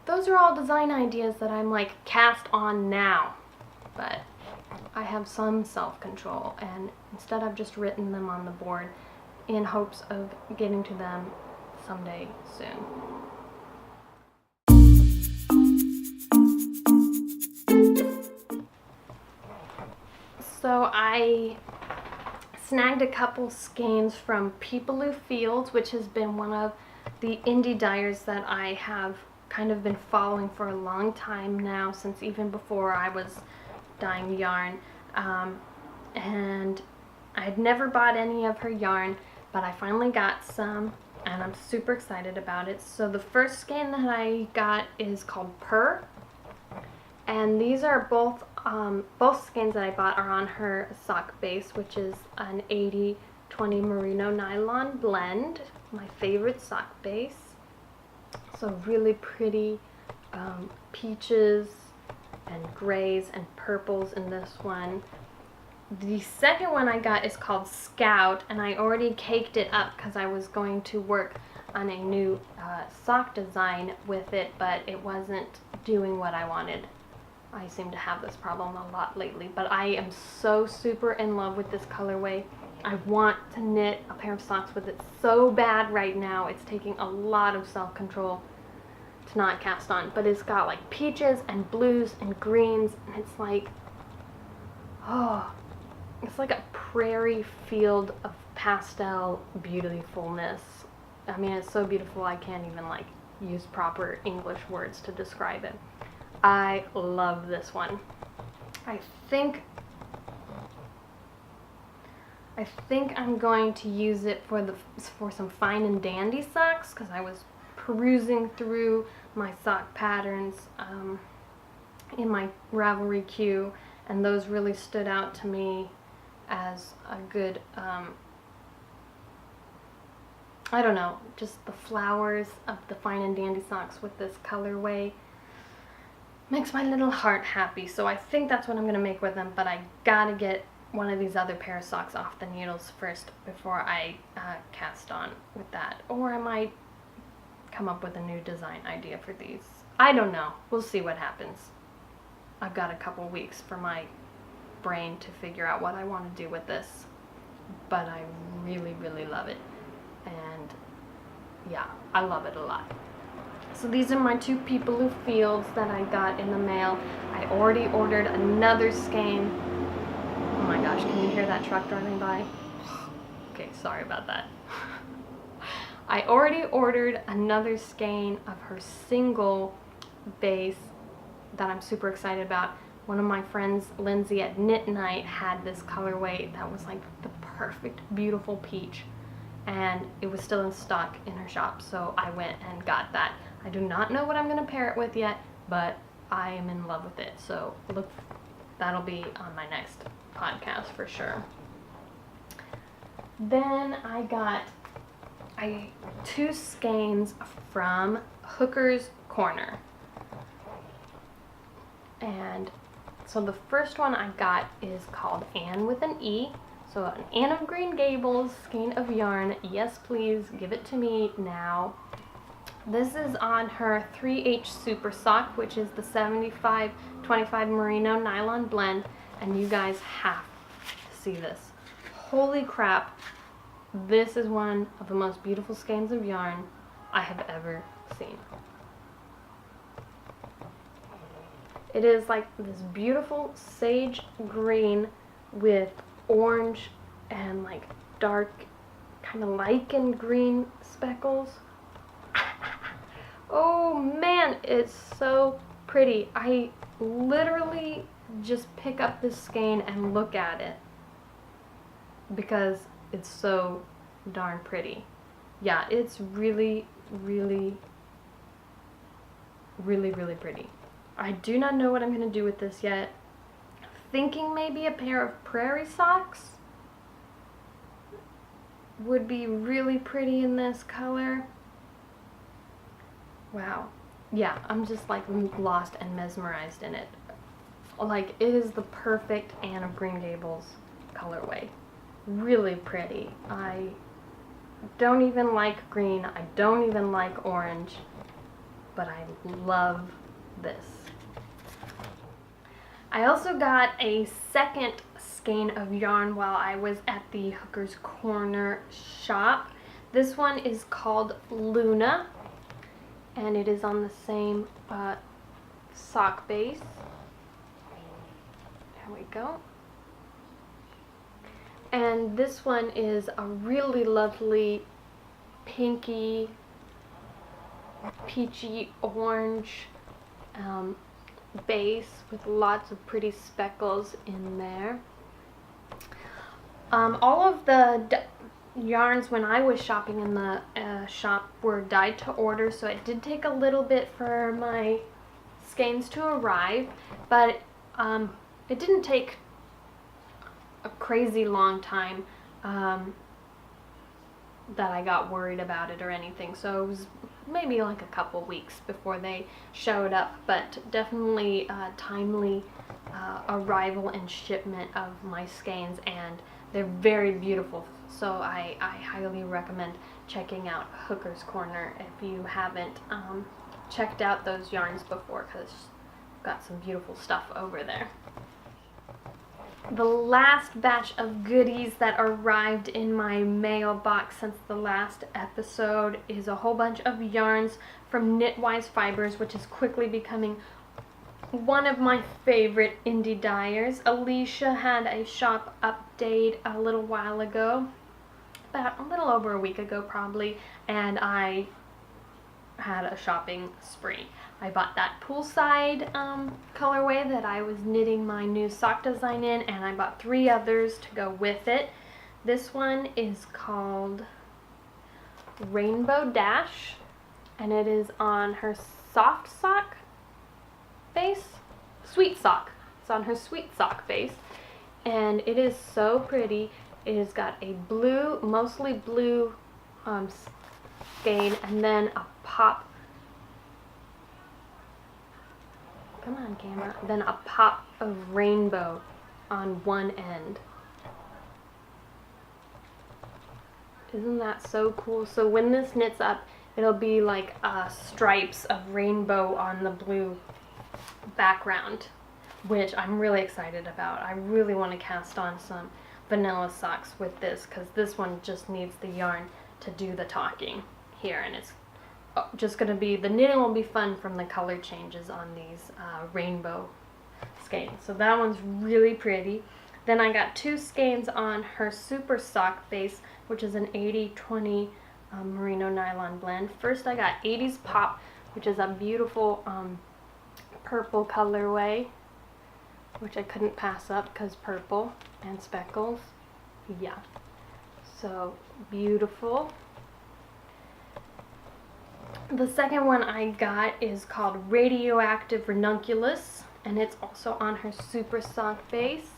Those are all design ideas that I'm like cast on now, but I have some self-control, and instead I've just written them on the board in hopes of getting to them someday soon. So I snagged a couple skeins from Peepaloo Fields, which has been one of the indie dyers that I have kind of been following for a long time now, since even before I was dyeing yarn. And I had never bought any of her yarn, but I finally got some and I'm super excited about it. So the first skein that I got is called Purr, and these are both skeins that I bought are on her sock base, which is an 80-20 merino nylon blend, my favorite sock base. So really pretty peaches and grays and purples in this one. The second one I got is called Scout, and I already caked it up because I was going to work on a new sock design with it, but it wasn't doing what I wanted. I seem to have this problem a lot lately, but I am so super in love with this colorway. I want to knit a pair of socks with it so bad right now. It's taking a lot of self-control to not cast on, but it's got like peaches and blues and greens, and it's like, oh, it's like a prairie field of pastel beautifulness. I mean, it's so beautiful I can't even like use proper English words to describe it. I love this one. I think I'm going to use it for some fine and dandy socks, because I was perusing through my sock patterns in my Ravelry queue, and those really stood out to me as a good, I don't know, just the flowers of the fine and dandy socks with this colorway makes my little heart happy. So I think that's what I'm going to make with them, but I gotta get one of these other pair of socks off the needles first before I cast on with that. Or I might come up with a new design idea for these. I don't know. We'll see what happens. I've got a couple weeks for my brain to figure out what I want to do with this, but I really, really love it. And yeah, I love it a lot. So these are my 2 Peepaloo fields that I got in the mail. I already ordered another skein. Oh my gosh, can you hear that truck driving by? Okay, sorry about that. I already ordered another skein of her single base that I'm super excited about. One of my friends, Lindsay at Knit Night, had this colorway that was like the perfect, beautiful peach. And it was still in stock in her shop, so I went and got that. I do not know what I'm going to pair it with yet, but I am in love with it. So look, that'll be on my next podcast for sure. Then I got 2 skeins from Hooker's Corner. And so the first one I got is called Anne with an E. So an Anne of Green Gables skein of yarn. Yes, please, give it to me now. This is on her 3H Super Sock, which is the 75-25 merino nylon blend. And you guys have to see this. Holy crap. This is one of the most beautiful skeins of yarn I have ever seen. It is like this beautiful sage green with orange and like dark kind of lichen green speckles. Oh man, it's so pretty. I literally just pick up this skein and look at it because it's so darn pretty. Yeah, it's really, really, really, really pretty. I do not know what I'm going to do with this yet. Thinking maybe a pair of prairie socks would be really pretty in this color. Wow. Yeah, I'm just like lost and mesmerized in it. Like, it is the perfect Anne of Green Gables colorway. Really pretty. I don't even like green. I don't even like orange. But I love this. I also got a second skein of yarn while I was at the Hooker's Corner shop. This one is called Luna, and it is on the same sock base. There we go. And this one is a really lovely pinky, peachy orange base with lots of pretty speckles in there. All of the yarns when I was shopping in the shop were dyed to order, so it did take a little bit for my skeins to arrive, but it didn't take a crazy long time that I got worried about it or anything, so it was maybe like a couple weeks before they showed up, but definitely timely arrival and shipment of my skeins, and they're very beautiful, so I highly recommend checking out Hooker's Corner if you haven't checked out those yarns before, because got some beautiful stuff over there. The last batch of goodies that arrived in my mailbox since the last episode is a whole bunch of yarns from Knitwise Fibers, which is quickly becoming one of my favorite indie dyers. Alicia had a shop update a little while ago, about a little over a week ago probably, and I had a shopping spree. I bought that Poolside colorway that I was knitting my new sock design in, and I bought 3 others to go with it. This one is called Rainbow Dash, and it is on her soft sock base, sweet sock. It's on her sweet sock base, and it is so pretty. It has got a blue, mostly blue skein, and then a pop. Come on, camera. Then a pop of rainbow on one end. Isn't that so cool? So when this knits up, it'll be like stripes of rainbow on the blue background, which I'm really excited about. I really want to cast on some vanilla socks with this, because this one just needs the yarn to do the talking here, and it's just going to be, the knitting will be fun from the color changes on these rainbow skeins. So that one's really pretty. Then I got 2 skeins on her Super Sock base, which is an 80-20 merino nylon blend. First I got 80s Pop, which is a beautiful purple colorway, which I couldn't pass up because purple and speckles. Yeah, so beautiful. The second one I got is called Radioactive Ranunculus, and it's also on her Super Sock base.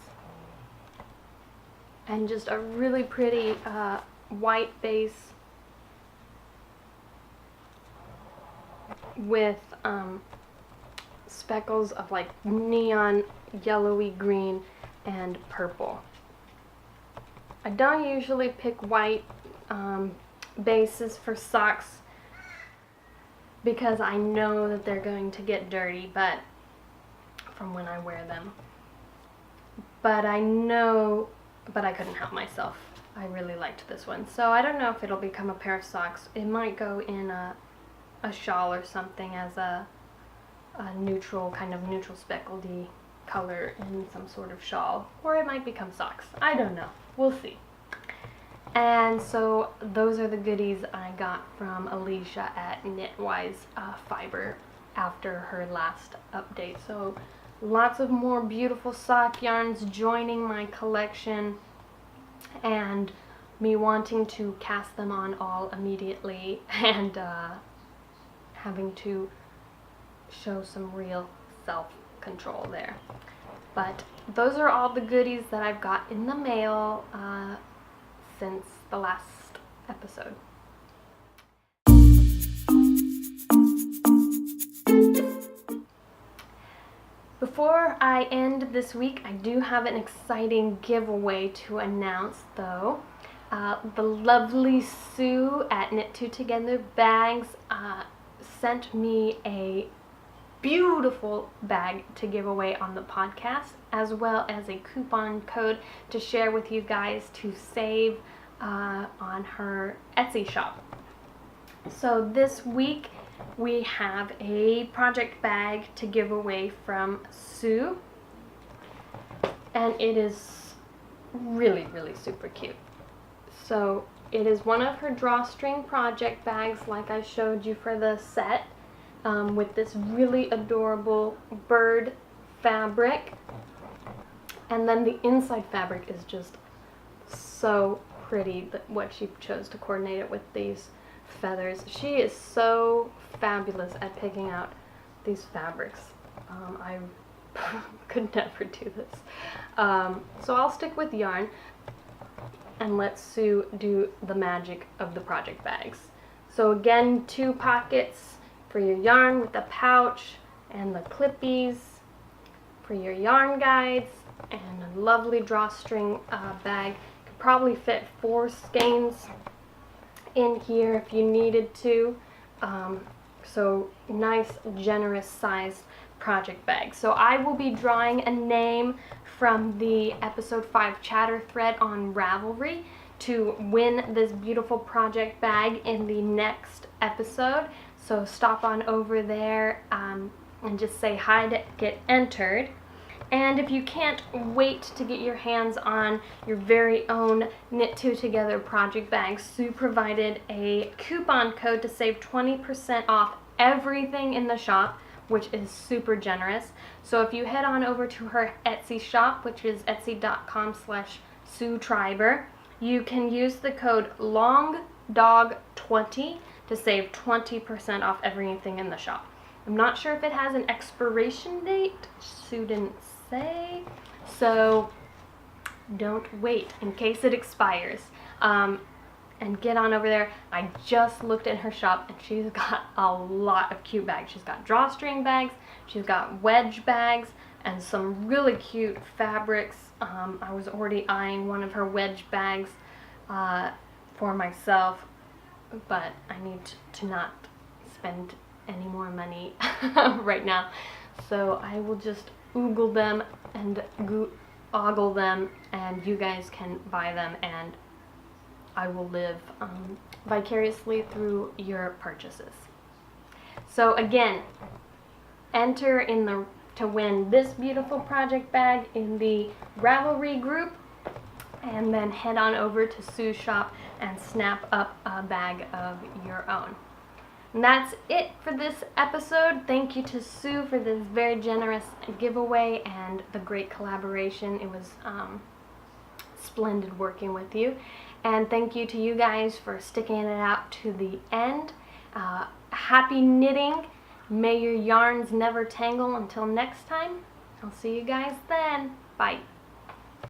And just a really pretty white base with speckles of like neon yellowy green and purple. I don't usually pick white bases for socks because I know that they're going to get dirty, but from when I wear them. But I couldn't help myself. I really liked this one. So I don't know if it'll become a pair of socks. It might go in a shawl or something as a neutral, kind of neutral speckledy color in some sort of shawl. Or it might become socks. I don't know. We'll see. And so those are the goodies I got from Alicia at Knitwise Fiber after her last update. So lots of more beautiful sock yarns joining my collection, and me wanting to cast them on all immediately and having to show some real self-control there. But those are all the goodies that I've got in the mail since the last episode. Before I end this week, I do have an exciting giveaway to announce though. The lovely Sue at Knit Two Together Bags sent me a beautiful bag to give away on the podcast, as well as a coupon code to share with you guys to save on her Etsy shop. So this week we have a project bag to give away from Sue, and it is really, really super cute. So it is one of her drawstring project bags like I showed you for the set, with this really adorable bird fabric, and then the inside fabric is just so pretty, what she chose to coordinate it with these feathers. She is so fabulous at picking out these fabrics. I could never do this. So I'll stick with yarn and let Sue do the magic of the project bags. So again, 2 pockets for your yarn with the pouch and the clippies for your yarn guides, and a lovely drawstring bag. Could probably fit 4 skeins in here if you needed to. So nice, generous sized project bag. So I will be drawing a name from the episode 5 chatter thread on Ravelry to win this beautiful project bag in the next episode. So stop on over there and just say hi to get entered. And if you can't wait to get your hands on your very own Knit Two Together project bag, Sue provided a coupon code to save 20% off everything in the shop, which is super generous. So if you head on over to her Etsy shop, which is etsy.com/SueTriber, you can use the code LONGDOG20 to save 20% off everything in the shop. I'm not sure if it has an expiration date. Sue didn't say. So don't wait in case it expires. And get on over there. I just looked in her shop and she's got a lot of cute bags. She's got drawstring bags, she's got wedge bags, and some really cute fabrics. I was already eyeing one of her wedge bags for myself, but I need to not spend any more money right now. So I will just oogle them and ogle them, and you guys can buy them, and I will live vicariously through your purchases. So again, enter in to win this beautiful project bag in the Ravelry group, and then head on over to Sue's shop and snap up a bag of your own. And that's it for this episode. Thank you to Sue for this very generous giveaway and the great collaboration. It was splendid working with you. And thank you to you guys for sticking it out to the end. Happy knitting. May your yarns never tangle. Until next time, I'll see you guys then. Bye.